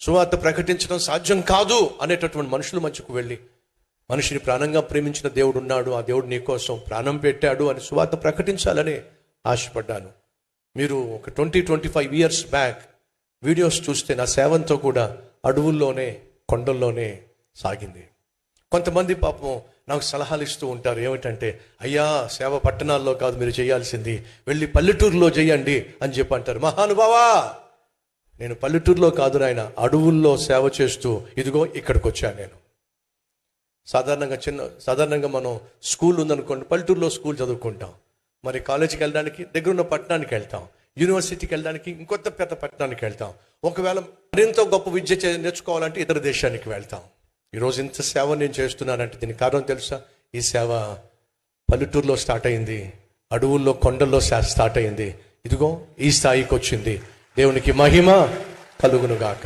సువార్త ప్రకటించడం సాధ్యం కాదు అనేటటువంటి మనుషుల మధ్యకు వెళ్ళి, మనిషిని ప్రాణంగా ప్రేమించిన దేవుడు ఉన్నాడు, ఆ దేవుడు నీ కోసం ప్రాణం పెట్టాడు అని సువార్త ప్రకటించాలని ఆశపడ్డాను. మీరు ఒక 25 ఇయర్స్ బ్యాక్ వీడియోస్ చూస్తే నా సేవంతో కూడా అడవుల్లోనే కొండల్లోనే సాగింది. కొంతమంది పాపం నాకు సలహాలు ఇస్తూ ఉంటారు. ఏమిటంటే, అయ్యా సేవ పట్టణాల్లో కాదు మీరు చేయాల్సింది, వెళ్ళి పల్లెటూరులో చేయండి అని చెప్పి అంటారు. మహానుభావా, నేను పల్లెటూరులో కాదు నాయన, అడవుల్లో సేవ చేస్తూ ఇదిగో ఇక్కడికి వచ్చాను నేను. సాధారణంగా మనం స్కూల్ ఉందనుకోండి, పల్లెటూరులో స్కూల్ చదువుకుంటాం. మరి కాలేజీకి వెళ్ళడానికి దగ్గరున్న పట్టణానికి వెళ్తాం, యూనివర్సిటీకి వెళ్ళడానికి ఇంకొంత పెద్ద పట్టణానికి వెళ్తాం. ఒకవేళ మరింత గొప్ప విద్య నేర్చుకోవాలంటే ఇతర దేశానికి వెళ్తాం. ఈరోజు ఇంత సేవ నేను చేస్తున్నానంటే దీనికి కారణం తెలుసా? ఈ సేవ పల్లెటూరులో స్టార్ట్ అయింది, అడవుల్లో కొండల్లో స్టార్ట్ అయింది, ఇదిగో ఈ స్థాయికి వచ్చింది. దేవునికి మహిమ కలుగునుగాక.